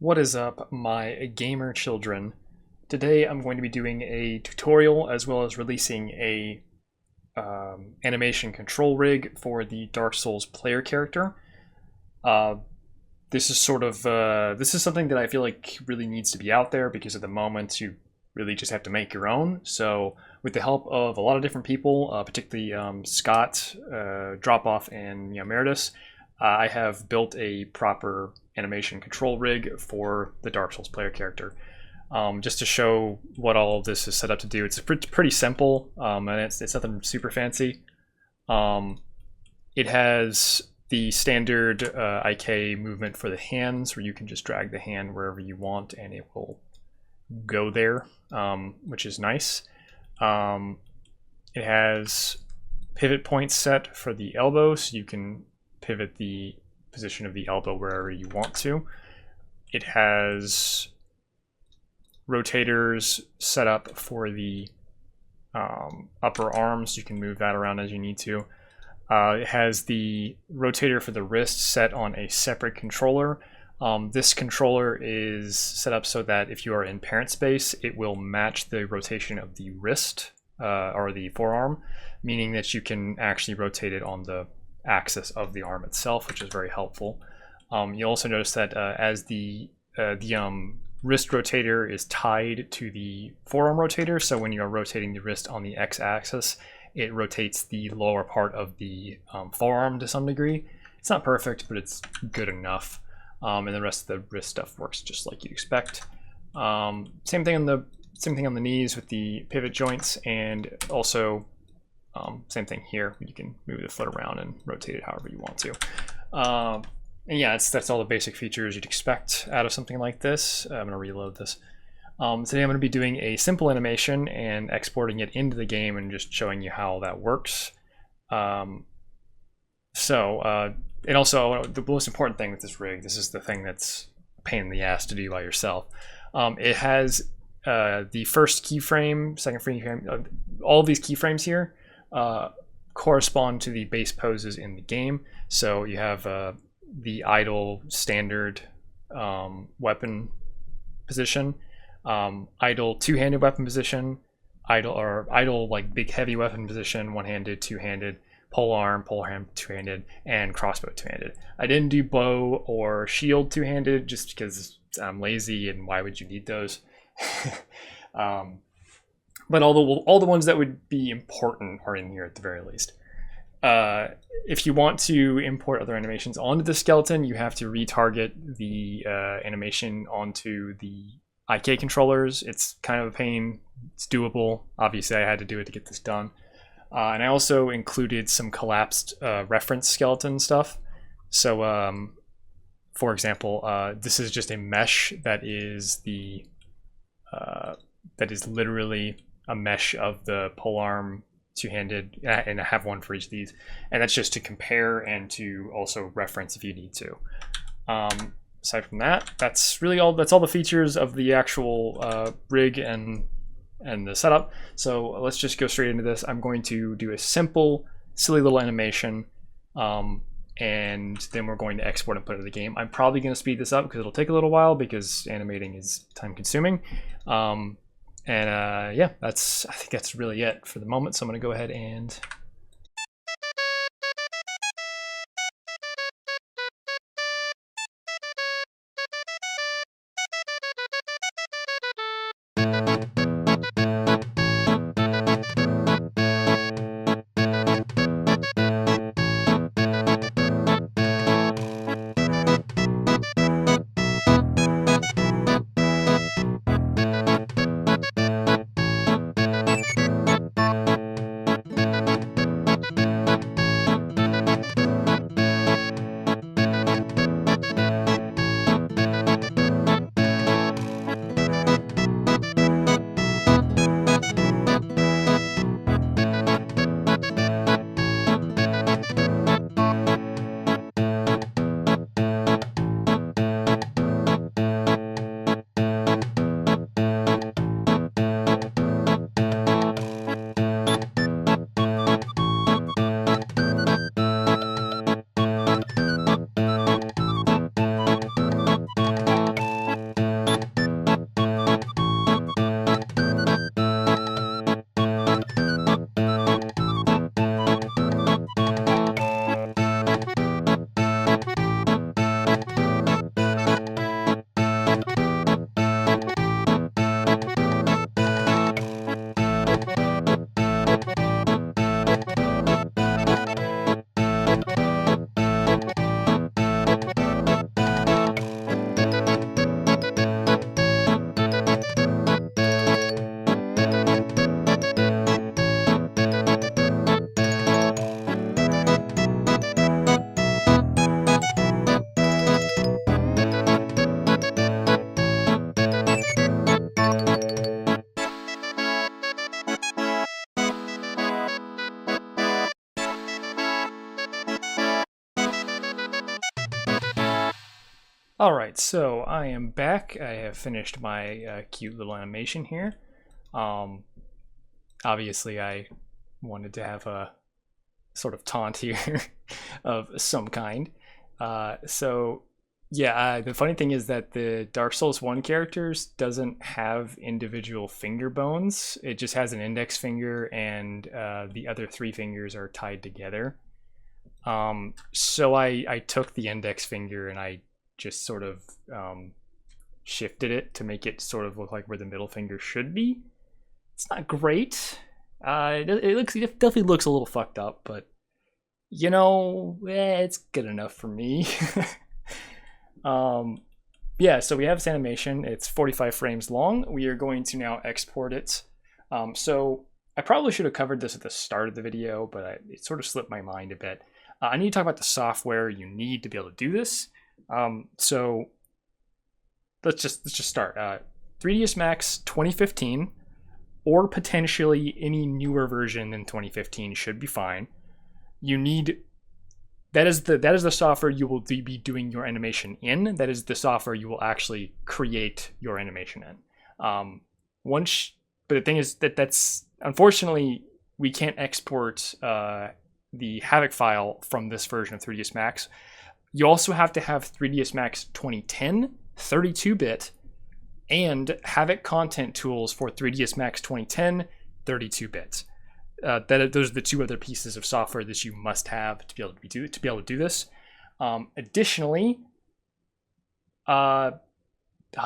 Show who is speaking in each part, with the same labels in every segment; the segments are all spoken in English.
Speaker 1: What is up, my gamer children? Today I'm going to be doing a tutorial as well as releasing a animation control rig for the Dark Souls player character. Uh, this is something that I feel like really needs to be out there because at the moment you really just have to make your own. So with the help of a lot of different people, particularly Scott, Dropoff, and Meredith, I have built a proper animation control rig for the Dark Souls player character. Just to show what all of this is set up to do. It's pretty simple, and it's nothing super fancy. It has the standard IK movement for the hands, where you can just drag the hand wherever you want and it will go there, which is nice. It has pivot points set for the elbow, so you can pivot the position of the elbow wherever you want to. It has rotators set up for the upper arms. You can move that around as you need to. It has the rotator for the wrist set on a separate controller. This controller is set up so that if you are in parent space, it will match the rotation of the wrist or the forearm, meaning that you can actually rotate it on the axis of the arm itself, which is very helpful. You'll also notice that as the wrist rotator is tied to the forearm rotator, so when you are rotating the wrist on the x-axis, it rotates the lower part of the forearm to some degree. It's not perfect, but it's good enough. And the rest of the wrist stuff works just like you'd expect. Same thing on the knees with the pivot joints, and also same thing here. You can move the foot around and rotate it however you want to. And yeah, that's all the basic features you'd expect out of something like this. I'm going to reload this. Today I'm going to be doing a simple animation and exporting it into the game and just showing you how that works. And also the most important thing with this rig, this is the thing that's a pain in the ass to do by yourself. It has the first keyframe, second keyframe, all of these keyframes here correspond to the base poses in the game. So you have the idle standard weapon position, idle two-handed weapon position, idle like big heavy weapon position, one-handed, two-handed, pole arm, two-handed, and crossbow two-handed. I didn't do bow or shield two-handed just because I'm lazy and why would you need those? But all the ones that would be important are in here at the very least. If you want to import other animations onto the skeleton, you have to retarget the animation onto the IK controllers. It's kind of a pain. It's doable. Obviously, I had to do it to get this done. And I also included some collapsed reference skeleton stuff. So, for example, this is just a mesh that is literally a mesh of the polearm two-handed, and I have one for each of these, and that's just to compare and to also reference if you need to. Aside from that, that's all the features of the actual rig and the setup. So let's just go straight into this. I'm going to do a simple, silly little animation, and then we're going to export and put it in the game. I'm probably going to speed this up because it'll take a little while because animating is time-consuming. Yeah, I think that's really it for the moment. So I'm going to go ahead and Alright, so I am back. I have finished my cute little animation here. Obviously I wanted to have a sort of taunt here of some kind. So yeah, the funny thing is that the Dark Souls 1 characters doesn't have individual finger bones. It just has an index finger, and the other 3 fingers are tied together. So I took the index finger and I just sort of shifted it to make it sort of look like where the middle finger should be. It's not great. It definitely looks a little fucked up, but you know, it's good enough for me. Yeah, so we have this animation. It's 45 frames long. We are going to now export it. So I probably should have covered this at the start of the video, but it sort of slipped my mind a bit. I need to talk about the software you need to be able to do this. So let's just start. 3ds Max 2015, or potentially any newer version than 2015 should be fine. You need that is the software you will be doing your animation in. That is the software you will actually create your animation in. But the thing is that's unfortunately we can't export the Havok file from this version of 3ds Max. You also have to have 3ds Max 2010, 32-bit, and Havok content tools for 3ds Max 2010, 32-bit. Those are the 2 other pieces of software that you must have to be able to do this. Additionally, I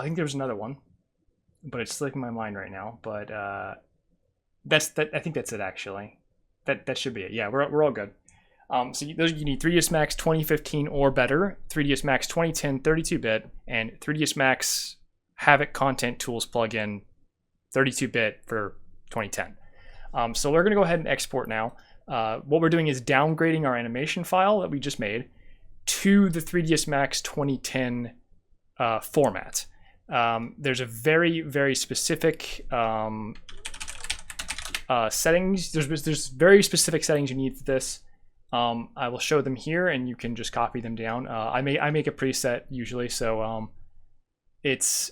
Speaker 1: think there's another one, but it's slipping my mind right now. But I think that's it actually. That should be it. Yeah, we're all good. So you need 3ds Max 2015 or better, 3ds Max 2010 32-bit, and 3ds Max Havok content tools plugin 32-bit for 2010. So we're going to go ahead and export now. What we're doing is downgrading our animation file that we just made to the 3ds Max 2010 format. There's a very, very specific settings. There's very specific settings you need for this. I will show them here, and you can just copy them down. I make a preset usually, so it's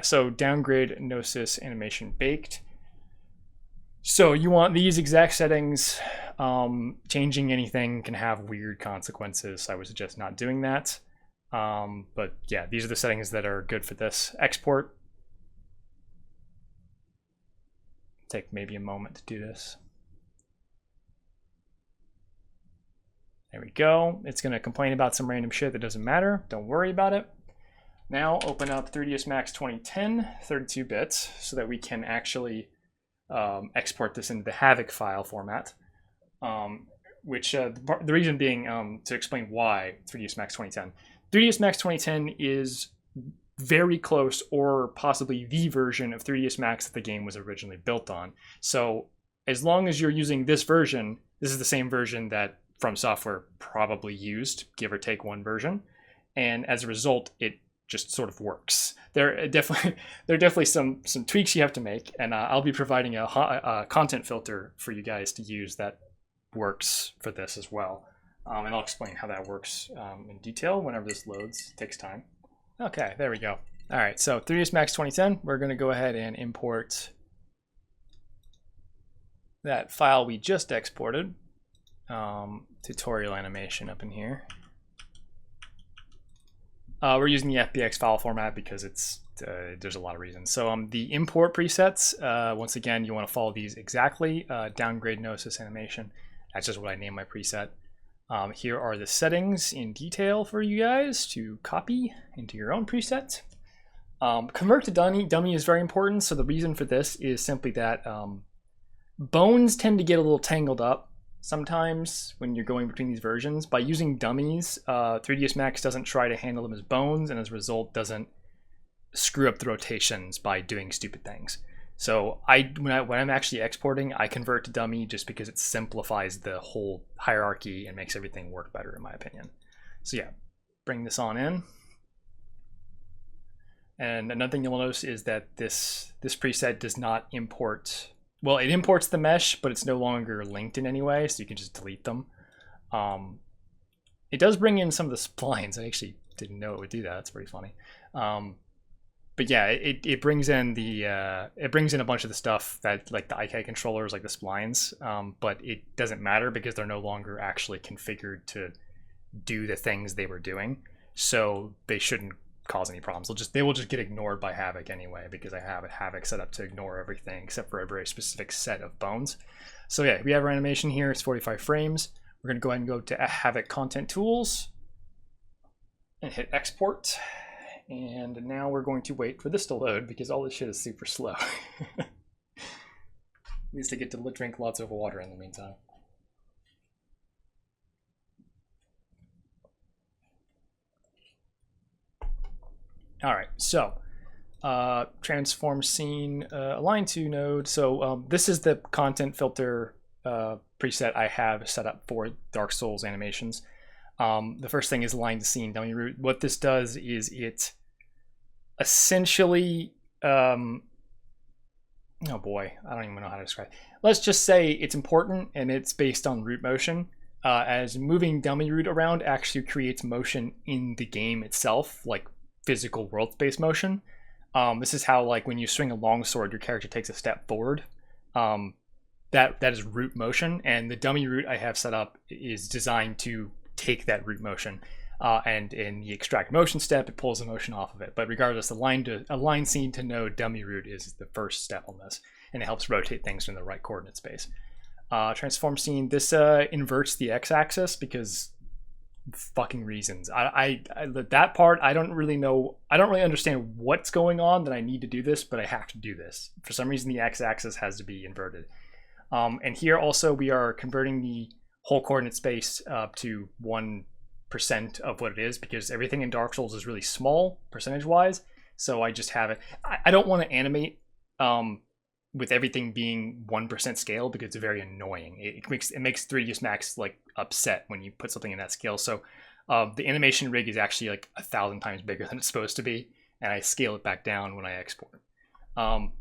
Speaker 1: so downgrade Gnosis animation baked. So you want these exact settings. Changing anything can have weird consequences. I would suggest not doing that. But yeah, these are the settings that are good for this export. Take maybe a moment to do this. There we go. It's going to complain about some random shit that doesn't matter. Don't worry about it. Now open up 3ds Max 2010 32 bits so that we can actually export this into the Havok file format. The reason being to explain why 3ds Max 2010. 3ds Max 2010 is very close, or possibly the version of 3ds Max that the game was originally built on. So as long as you're using this version, this is the same version that From Software probably used, give or take one version, and as a result, it just sort of works. There are definitely some tweaks you have to make, and I'll be providing a content filter for you guys to use that works for this as well, and I'll explain how that works in detail whenever this loads. It takes time. Okay, there we go. All right, so 3ds Max 2010, we're going to go ahead and import that file we just exported. Tutorial animation up in here. We're using the FBX file format because it's there's a lot of reasons. So the import presets, once again, you want to follow these exactly. Downgrade Gnosis animation. That's just what I name my preset. Here are the settings in detail for you guys to copy into your own preset. Convert to dummy is very important. So the reason for this is simply that bones tend to get a little tangled up sometimes when you're going between these versions. By using dummies, 3ds Max doesn't try to handle them as bones, and as a result doesn't screw up the rotations by doing stupid things. So when I'm actually exporting, I convert to dummy just because it simplifies the whole hierarchy and makes everything work better, in my opinion. So yeah, bring this on in. And another thing you'll notice is that this preset does not import. Well, it imports the mesh, but it's no longer linked in any way, so you can just delete them. It does bring in some of the splines. I actually didn't know it would do that. That's pretty funny. But yeah, it brings in it brings in a bunch of the stuff that like the IK controllers, like the splines, but it doesn't matter because they're no longer actually configured to do the things they were doing, so they shouldn't cause any problems. They will just get ignored by Havok anyway, because I have a Havok set up to ignore everything except for a very specific set of bones. So yeah, we have our animation here. It's 45 frames. We're gonna go ahead and go to Havok Content Tools and hit export. And now we're going to wait for this to load because all this shit is super slow. At least I get to drink lots of water in the meantime. All right, so transform scene align to node. So this is the content filter preset I have set up for Dark Souls animations. The first thing is align to scene dummy root. What this does is it essentially, oh boy, I don't even know how to describe it. Let's just say it's important and it's based on root motion. As moving dummy root around actually creates motion in the game itself, like physical world space motion. This is how, like, when you swing a longsword, your character takes a step forward. That is root motion, and the dummy root I have set up is designed to take that root motion. And in the extract motion step, it pulls the motion off of it. But regardless, align scene to node dummy root is the first step on this, and it helps rotate things in the right coordinate space. Transform scene, this inverts the x-axis because fucking reasons. That part I don't really know. I don't really understand what's going on that I need to do this, but I have to do this. For some reason, the x-axis has to be inverted. And here also we are converting the whole coordinate space up to 1% of what it is, because everything in Dark Souls is really small percentage-wise. So I just have it. I don't want to animate with everything being 1% scale because it's very annoying. It makes 3ds Max like upset when you put something in that scale. So the animation rig is actually like 1,000 times bigger than it's supposed to be, and I scale it back down when I export.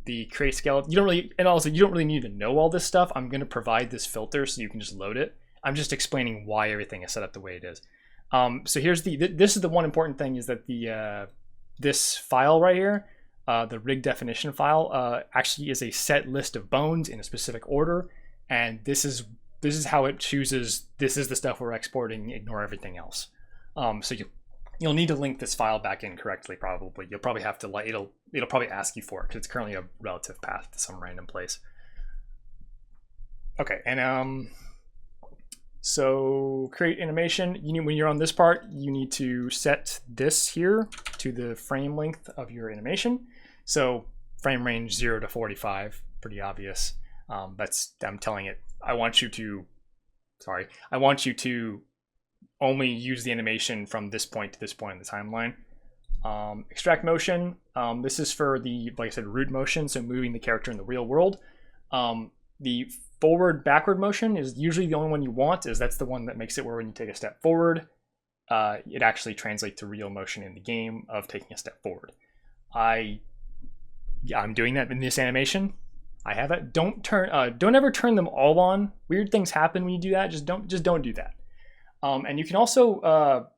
Speaker 1: The create scale, you don't really need to know all this stuff. I'm going to provide this filter so you can just load it. I'm just explaining why everything is set up the way it is. So here's this is the one important thing, is that this file right here, the rig definition file, actually is a set list of bones in a specific order, and this is how it chooses. This is the stuff we're exporting. Ignore everything else. So you'll need to link this file back in correctly. Probably you'll probably have to, like, it'll probably ask you for it because it's currently a relative path to some random place. Okay, and so create animation. When you're on this part, you need to set this here to the frame length of your animation. So frame range 0 to 45, pretty obvious. I'm telling it, I want you to only use the animation from this point to this point in the timeline. Extract motion, this is for the, like I said, root motion, so moving the character in the real world. The forward-backward motion is usually the only one you want, as that's the one that makes it where when you take a step forward, it actually translates to real motion in the game of taking a step forward. I'm doing that in this animation. I have it. Don't ever turn them all on. Weird things happen when you do that. Just don't do that. And you can also,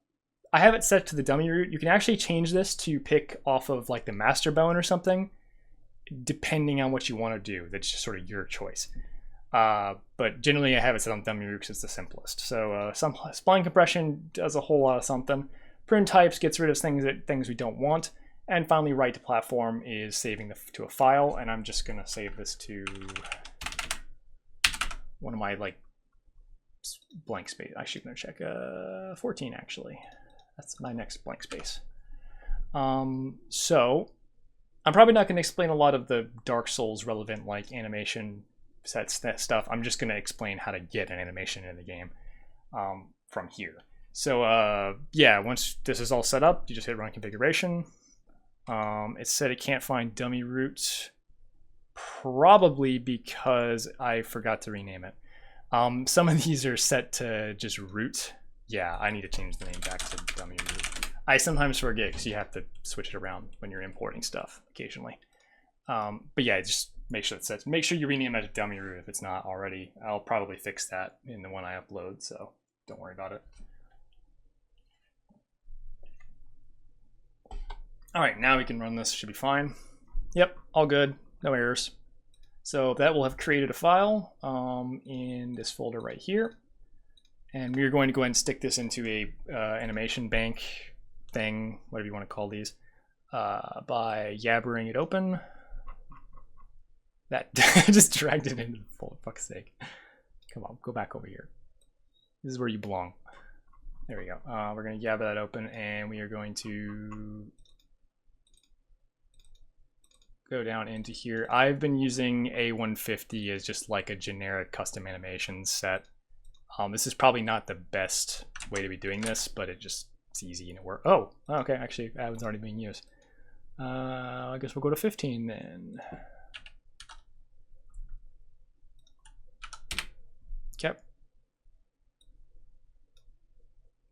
Speaker 1: I have it set to the dummy root. You can actually change this to pick off of like the master bone or something, depending on what you want to do. That's just sort of your choice. But generally I have it set on dummy root because it's the simplest. So some spline compression does a whole lot of something. Prune types gets rid of things we don't want. And finally, write to platform is saving to a file, and I'm just gonna save this to one of my like blank space. Actually, I'm gonna check 14 actually. That's my next blank space. So I'm probably not gonna explain a lot of the Dark Souls relevant like animation sets stuff. I'm just gonna explain how to get an animation in the game from here. So yeah, once this is all set up, you just hit run configuration. It said it can't find dummy roots, probably because I forgot to rename it. Some of these are set to just root. Yeah, I need to change the name back to dummy root. I sometimes forget because you have to switch it around when you're importing stuff occasionally. But yeah, just make sure it sets. Make sure you rename it to dummy root if it's not already. I'll probably fix that in the one I upload, so don't worry about it. All right, now we can run this, should be fine. Yep, all good, no errors. So that will have created a file in this folder right here. And we're going to go ahead and stick this into a animation bank thing, whatever you want to call these, by yabbering it open. That just dragged it into the folder, for fuck's sake. Come on, go back over here. This is where you belong. There we go. We're going to yabber that open, and we are going to go down into here. I've been using A150 as just like a generic custom animation set. This is probably not the best way to be doing this, but it's easy and it works. Oh, okay, actually, Avon's already being used. I guess we'll go to 15 then. Okay.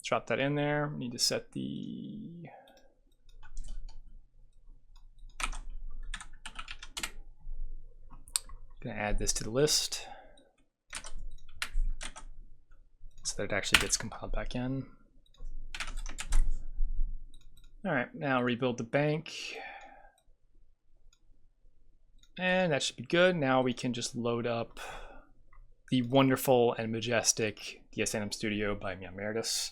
Speaker 1: Drop that in there. We need to set the gonna add this to the list so that it actually gets compiled back in. All right, now rebuild the bank. And that should be good. Now we can just load up the wonderful and majestic DSAnim Studio by Meow Meredith.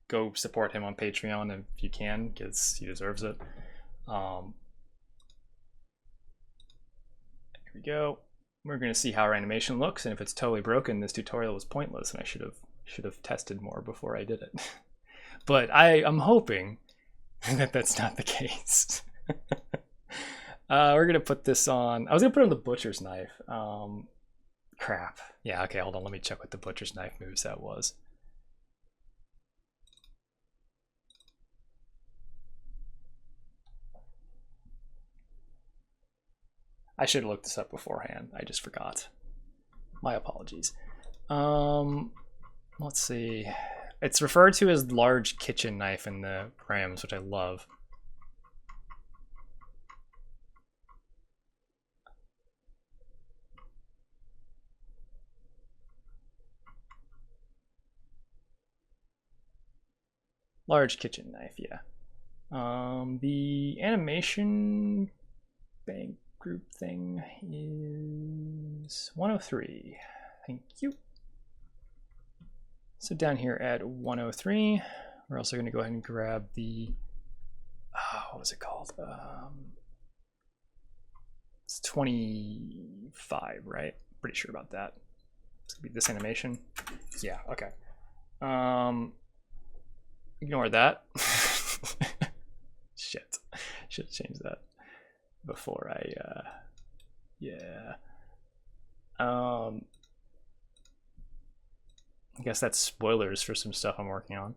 Speaker 1: Go support him on Patreon if you can, because he deserves it. Here we go. We're going to see how our animation looks, and if it's totally broken, this tutorial was pointless, and I should have tested more before I did it. But I'm hoping that that's not the case. We're going to put this on. I was going to put it on the butcher's knife. Crap. Yeah, okay, hold on. Let me check what the butcher's knife moveset was. I should have looked this up beforehand. I just forgot. My apologies. Let's see. It's referred to as large kitchen knife in the RAMs, which I love. Large kitchen knife, yeah. The animation bank group thing is 103. Thank you. So down here at 103, we're also going to go ahead and grab the, what was it called? It's 25, right? Pretty sure about that. It's going to be this animation. Yeah, okay. Ignore that. Shit. Should have changed that before I, yeah. I guess that's spoilers for some stuff I'm working on.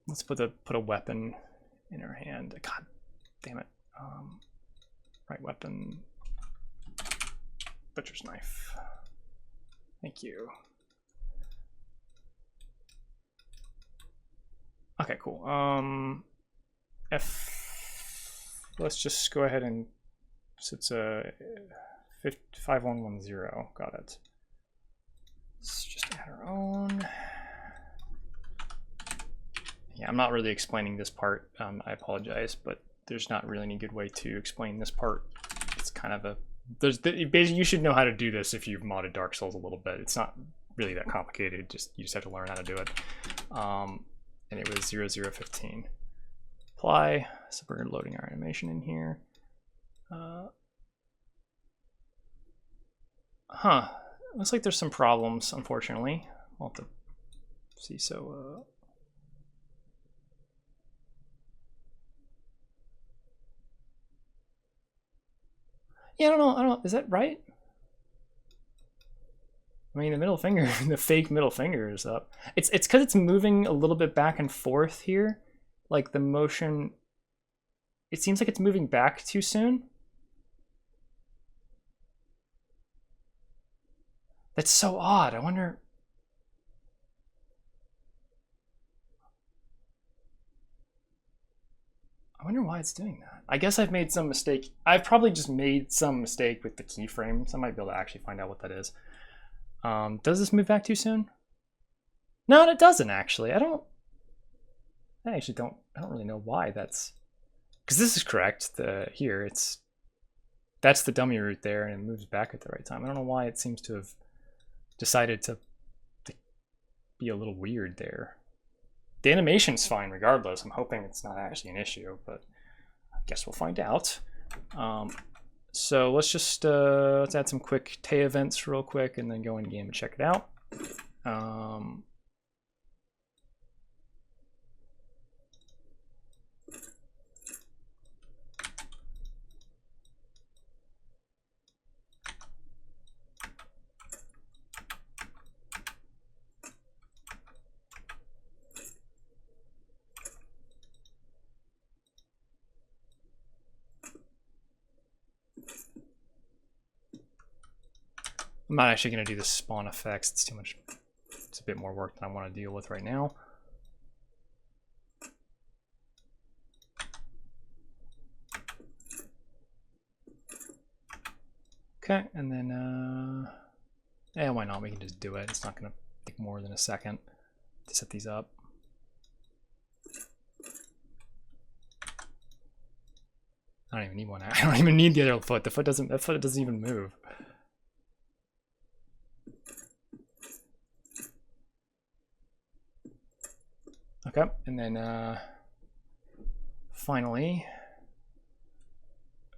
Speaker 1: Let's put a weapon in her hand. God damn it. Right weapon. Butcher's knife. Thank you. Okay, cool. Let's just go ahead and, so it's a 5110, got it. Let's just add our own. Yeah, I'm not really explaining this part, I apologize, but there's not really any good way to explain this part. It's kind of a, basically you should know how to do this if you've modded Dark Souls a little bit. It's not really that complicated, you just have to learn how to do it. And it was 0015. Apply. So we're loading our animation in here. Looks like there's some problems, unfortunately. I'll have to see. So yeah, I don't know. Is that right? I mean, the middle finger, the fake middle finger is up. It's because it's moving a little bit back and forth here. Like the motion, it seems like it's moving back too soon. That's so odd. I wonder why it's doing that. I guess I've made some mistake. I've probably just made some mistake with the keyframes. I might be able to actually find out what that is. Does this move back too soon? No, it doesn't actually. I I actually don't really know why that's, because this is correct. That's the dummy route there, and it moves back at the right time. I don't know why it seems to have decided to be a little weird there. The animation's fine regardless. I'm hoping it's not actually an issue, but I guess we'll find out. So let's just let's add some quick Tay events real quick, and then go in game and check it out. I'm not actually going to do the spawn effects. It's too much. It's a bit more work than I want to deal with right now. Okay, and then, yeah, why not? We can just do it. It's not going to take more than a second to set these up. I don't even need one. I don't even need the other foot. That foot doesn't even move. Okay, and then finally,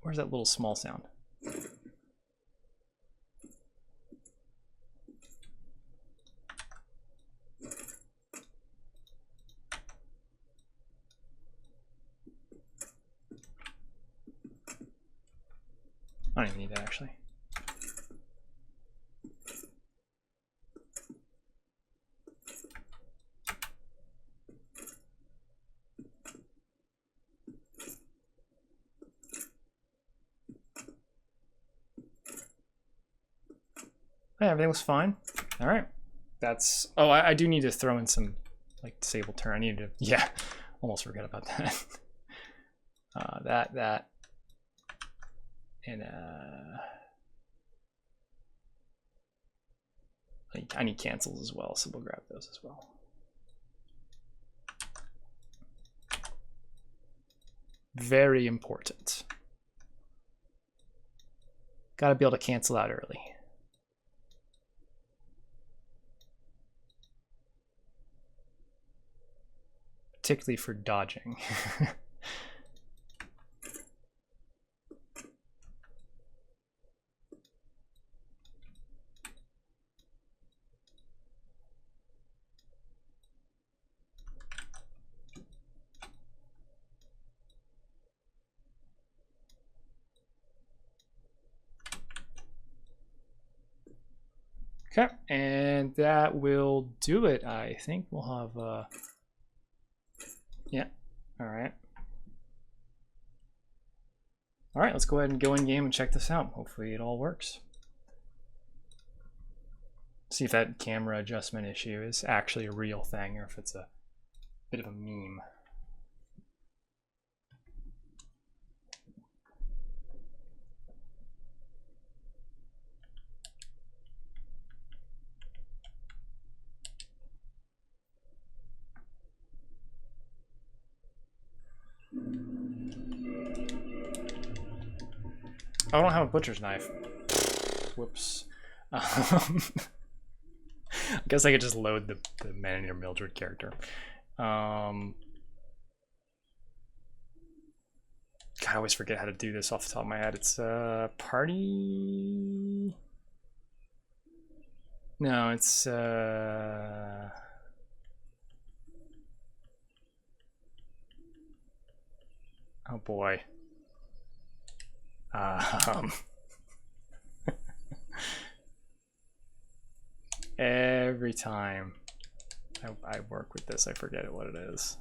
Speaker 1: where's that little small sound? I don't even need that actually. Yeah, everything was fine. All right. That's, oh, I do need to throw in some like disable turn. I need to, yeah, almost forget about that. That, and I need cancels as well, so we'll grab those as well. Very important. Got to be able to cancel out early. Particularly for dodging. Okay, and that will do it. I think we'll have yeah, all right. All right, let's go ahead and go in game and check this out. Hopefully it all works. See if that camera adjustment issue is actually a real thing or if it's a bit of a meme. Oh, I don't have a butcher's knife. Whoops. I guess I could just load the Man-Eater Mildred character. God, I always forget how to do this off the top of my head. It's party. No, it's oh boy. Every time I work with this, I forget what it is.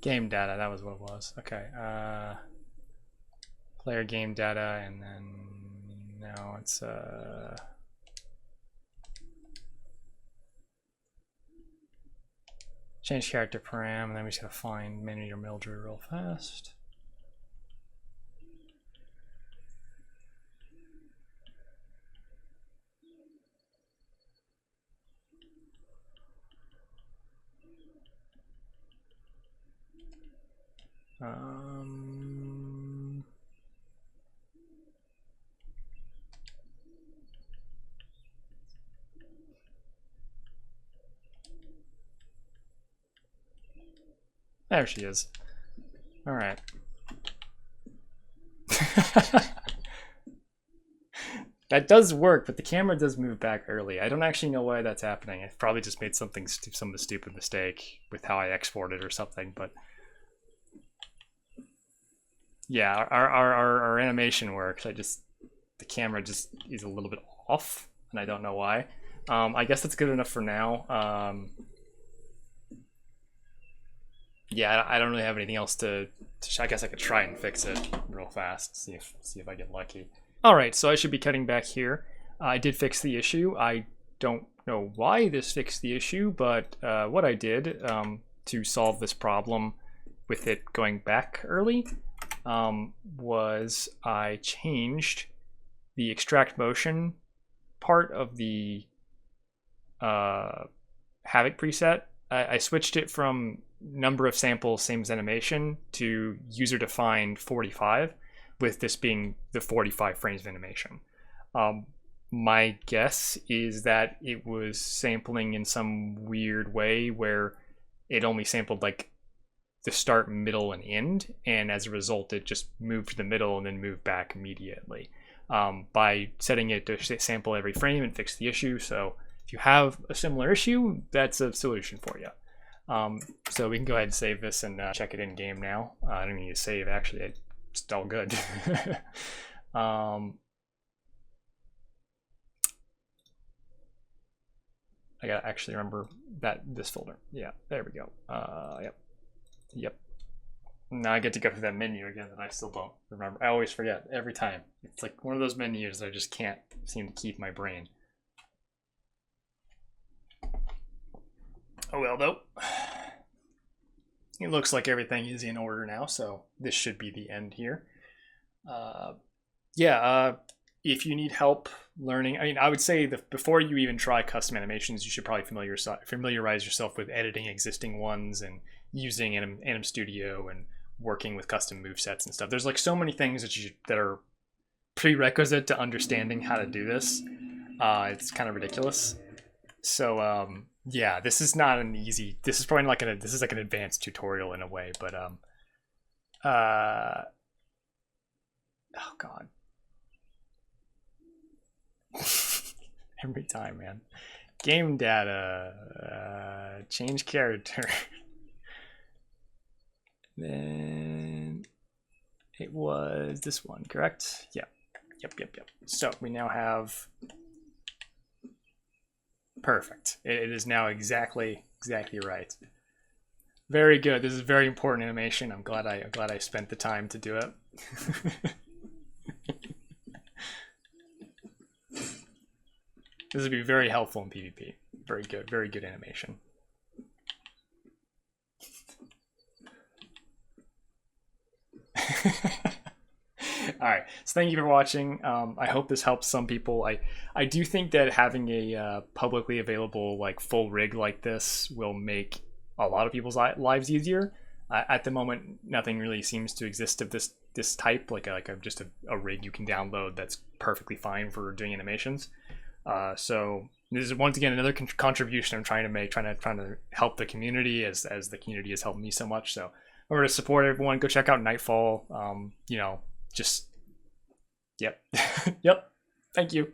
Speaker 1: Game data, that was what it was. Okay. player game data, and then now it's change character param, and then we just gotta find Miniature Mildred real fast. There she is. All right. That does work, but the camera does move back early. I don't actually know why that's happening. I probably just made some stupid mistake with how I exported or something, but yeah, our animation works. The camera just is a little bit off, and I don't know why. I guess that's good enough for now. Yeah, I don't really have anything else to I guess I could try and fix it real fast, see if I get lucky. All right, so I should be cutting back here. I did fix the issue. I don't know why this fixed the issue, but what I did to solve this problem with it going back early was I changed the extract motion part of the Havok preset. I switched it from number of samples, same as animation, to user defined 45, with this being the 45 frames of animation. My guess is that it was sampling in some weird way where it only sampled like the start, middle, and end, and as a result it just moved to the middle and then moved back immediately. By setting it to sample every frame and fix the issue. So if you have a similar issue, that's a solution for you. So we can go ahead and save this and check it in game now. I don't need to save, actually. It's all good. I gotta actually remember this folder. Yeah, there we go. Yep. Now I get to go through that menu again that I still don't remember. I always forget every time. It's like one of those menus that I just can't seem to keep my brain. Oh well, though. It looks like everything is in order now, so this should be the end here. If you need help learning, I mean, I would say that before you even try custom animations, you should probably familiarize yourself with editing existing ones and using Anim Studio and working with custom movesets and stuff. There's like so many things that are prerequisite to understanding how to do this. It's kind of ridiculous. So yeah, this is not an easy. This is probably like this is like an advanced tutorial in a way, but oh god. Every time, man. Game data, change character. Then it was this one, correct? Yeah. Yep. So we now have perfect. It is now exactly right. Very good. This is very important animation. I'm glad I spent the time to do it. This would be very helpful in PvP. Very good animation. All right, so thank you for watching. I hope this helps some people. I do think that having a publicly available like full rig like this will make a lot of people's lives easier. At the moment, nothing really seems to exist of this type, like just a rig you can download that's perfectly fine for doing animations. So this is once again another contribution I'm trying to make, trying to help the community as the community has helped me so much. So remember to support everyone. Go check out Nightfall. Just yep. Yep. Thank you.